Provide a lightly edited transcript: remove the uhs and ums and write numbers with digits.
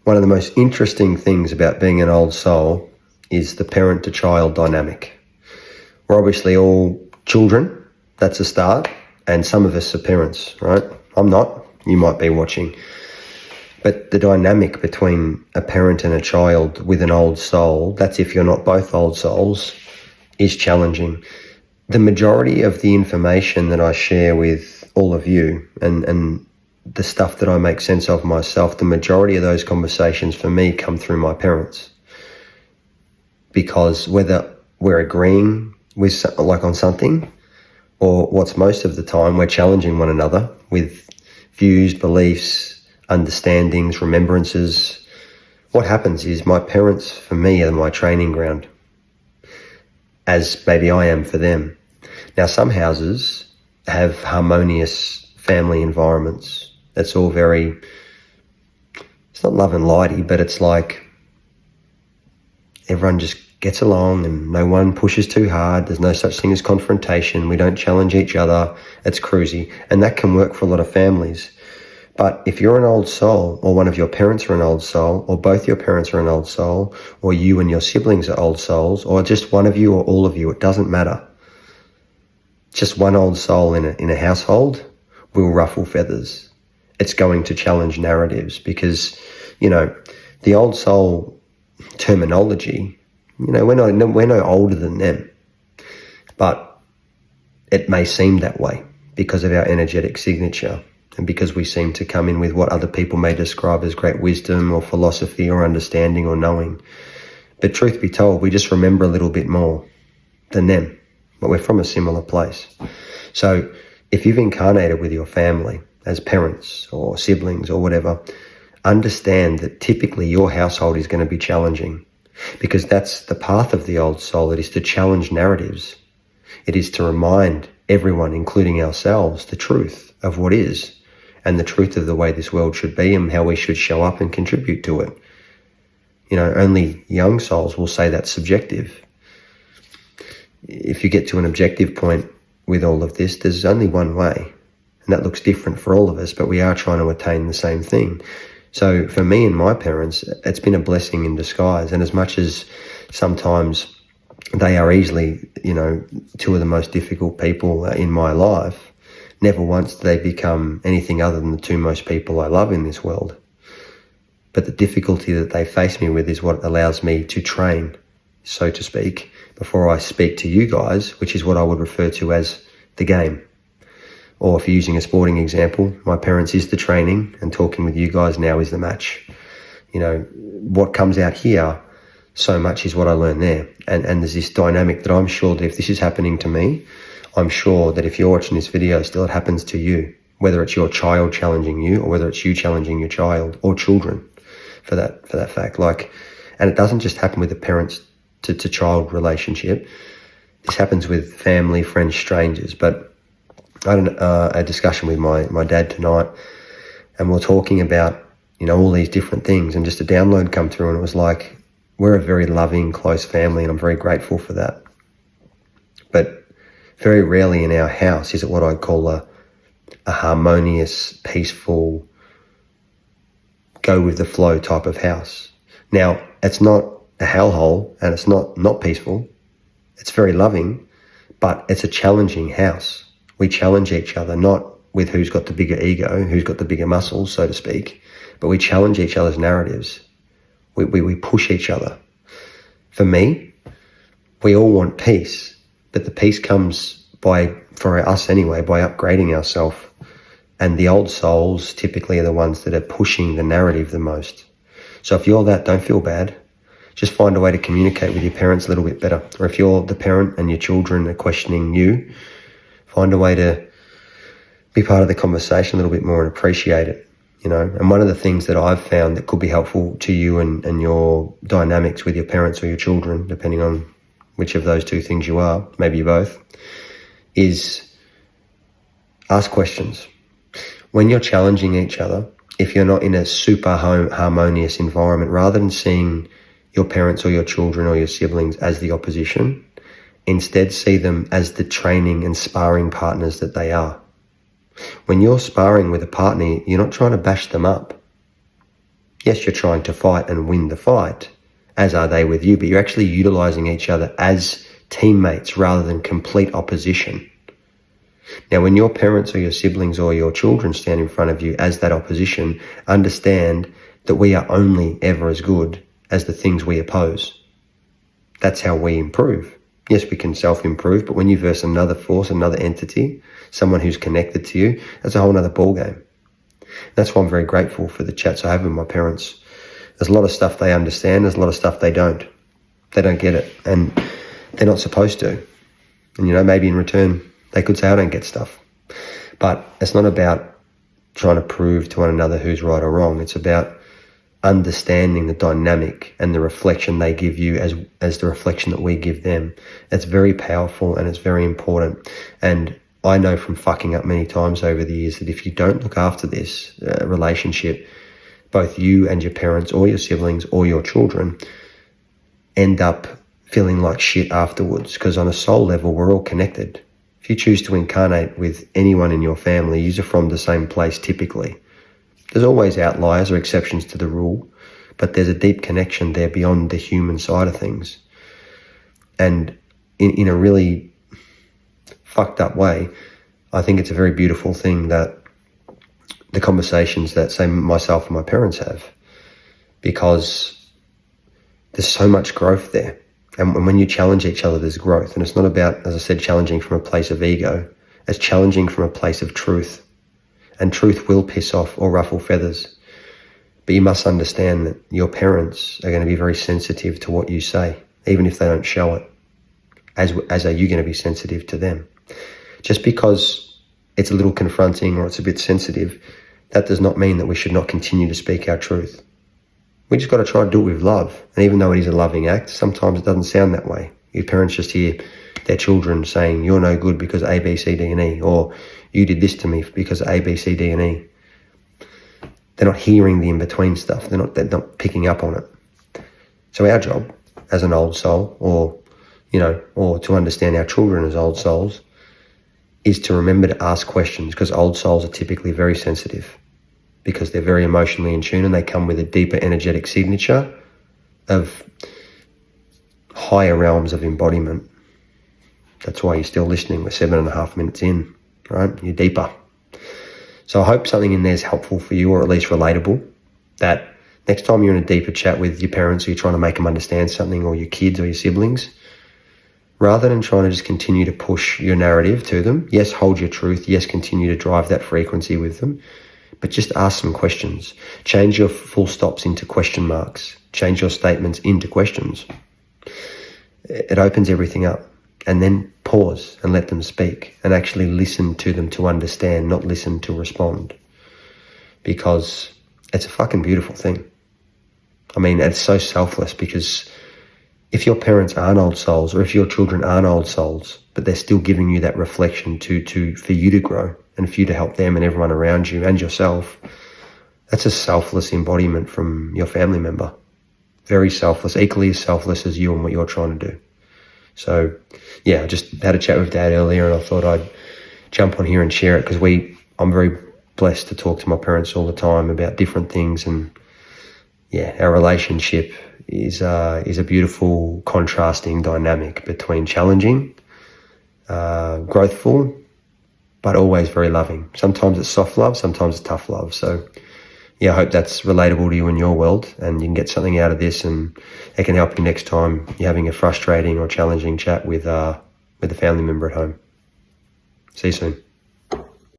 One of the most interesting things about being an old soul is the parent-to-child dynamic. We're obviously all children, that's a start, and some of us are parents, right? I'm not, you might be watching. But the dynamic between a parent and a child with an old soul, that's if you're not both old souls, is challenging. The majority of the information that I share with all of you and the stuff that I make sense of myself, the majority of those conversations for me come through my parents. Because whether we're agreeing with on something, or what's most of the time, we're challenging one another with views, beliefs, understandings, remembrances. What happens is my parents, for me, are my training ground, as maybe I am for them. Now, some houses have harmonious family environments. It's all very, it's not love and lighty, but it's like everyone just gets along and no one pushes too hard. There's no such thing as confrontation. We don't challenge each other. It's cruisy. And that can work for a lot of families. But if you're an old soul, or one of your parents are an old soul, or both your parents are an old soul, or you and your siblings are old souls, or just one of you or all of you, it doesn't matter. Just one old soul in a household will ruffle feathers. It's going to challenge narratives because, the old soul terminology, we're no older than them, but it may seem that way because of our energetic signature and because we seem to come in with what other people may describe as great wisdom or philosophy or understanding or knowing. But truth be told, we just remember a little bit more than them, but we're from a similar place. So if you've incarnated with your family as parents or siblings or whatever, understand that typically your household is going to be challenging because that's the path of the old soul. It is to challenge narratives. It is to remind everyone, including ourselves, the truth of what is and the truth of the way this world should be and how we should show up and contribute to it. Only young souls will say that's subjective. If you get to an objective point with all of this, there's only one way. And that looks different for all of us, but we are trying to attain the same thing. So for me and my parents, it's been a blessing in disguise. And as much as sometimes they are easily, two of the most difficult people in my life, never once do they become anything other than the two most people I love in this world. But the difficulty that they face me with is what allows me to train, so to speak, before I speak to you guys, which is what I would refer to as the game. Or if you're using a sporting example, my parents is the training and talking with you guys now is the match. What comes out here so much is what I learn there. And there's this dynamic that I'm sure that if this is happening to me, I'm sure that if you're watching this video, still it happens to you, whether it's your child challenging you or whether it's you challenging your child or children for that fact. And it doesn't just happen with the parents to child relationship. This happens with family, friends, strangers. But I had a discussion with my dad tonight and we're talking about, all these different things and just a download come through and it was like, we're a very loving, close family and I'm very grateful for that. But very rarely in our house is it what I'd call a harmonious, peaceful, go with the flow type of house. Now, it's not a hellhole and it's not peaceful. It's very loving, but it's a challenging house. We challenge each other, not with who's got the bigger ego, who's got the bigger muscles, so to speak, but we challenge each other's narratives. We push each other. For me, we all want peace, but the peace comes for us anyway, by upgrading ourselves. And the old souls typically are the ones that are pushing the narrative the most. So if you're that, don't feel bad. Just find a way to communicate with your parents a little bit better. Or if you're the parent and your children are questioning you, find a way to be part of the conversation a little bit more and appreciate it, And one of the things that I've found that could be helpful to you and your dynamics with your parents or your children, depending on which of those two things you are, maybe you both, is ask questions. When you're challenging each other, if you're not in a super harmonious environment, rather than seeing your parents or your children or your siblings as the opposition, instead see them as the training and sparring partners that they are. When you're sparring with a partner, you're not trying to bash them up. Yes, you're trying to fight and win the fight, as are they with you, but you're actually utilizing each other as teammates rather than complete opposition. Now, when your parents or your siblings or your children stand in front of you as that opposition, understand that we are only ever as good as the things we oppose. That's how we improve. Yes, we can self-improve, but when you verse another force, another entity, someone who's connected to you, that's a whole other ballgame. That's why I'm very grateful for the chats I have with my parents. There's a lot of stuff they understand, there's a lot of stuff they don't. They don't get it, and they're not supposed to. And, you know, maybe in return, they could say, I don't get stuff. But it's not about trying to prove to one another who's right or wrong. It's about understanding the dynamic and the reflection they give you as the reflection that we give them. It's very powerful and it's very important. And I know from fucking up many times over the years that if you don't look after this relationship, both you and your parents or your siblings or your children end up feeling like shit afterwards, because on a soul level, we're all connected. If you choose to incarnate with anyone in your family, you're from the same place typically. There's always outliers or exceptions to the rule, but there's a deep connection there beyond the human side of things. And in a really fucked up way, I think it's a very beautiful thing that the conversations that, say, myself and my parents have, because there's so much growth there. And when you challenge each other, there's growth. And it's not about, as I said, challenging from a place of ego. It's challenging from a place of truth. And truth will piss off or ruffle feathers. But you must understand that your parents are going to be very sensitive to what you say, even if they don't show it. As are you going to be sensitive to them. Just because it's a little confronting or it's a bit sensitive, that does not mean that we should not continue to speak our truth. We just got to try to do it with love. And even though it is a loving act, sometimes it doesn't sound that way. Your parents just hear their children saying, you're no good because A, B, C, D, and E, or you did this to me because A, B, C, D, and E. They're not hearing the in-between stuff. They're not picking up on it. So our job as an old soul, or to understand our children as old souls, is to remember to ask questions, because old souls are typically very sensitive, because they're very emotionally in tune and they come with a deeper energetic signature of higher realms of embodiment. That's why you're still listening. We're 7.5 minutes in, right? You're deeper. So I hope something in there is helpful for you, or at least relatable, that next time you're in a deeper chat with your parents, or you're trying to make them understand something, or your kids or your siblings, rather than trying to just continue to push your narrative to them, yes, hold your truth, yes, continue to drive that frequency with them, but just ask some questions. Change your full stops into question marks. Change your statements into questions. It opens everything up. And then pause and let them speak, and actually listen to them to understand, not listen to respond. Because it's a fucking beautiful thing. I mean, it's so selfless, because if your parents aren't old souls, or if your children aren't old souls, but they're still giving you that reflection for you to grow and for you to help them and everyone around you and yourself, that's a selfless embodiment from your family member. Very selfless, equally as selfless as you and what you're trying to do. So, yeah, I just had a chat with Dad earlier, and I thought I'd jump on here and share it, because I'm very blessed to talk to my parents all the time about different things. And yeah, our relationship is a beautiful contrasting dynamic between challenging, growthful, but always very loving. Sometimes it's soft love, sometimes it's tough love. So yeah, I hope that's relatable to you in your world, and you can get something out of this, and it can help you next time you're having a frustrating or challenging chat with a family member at home. See you soon.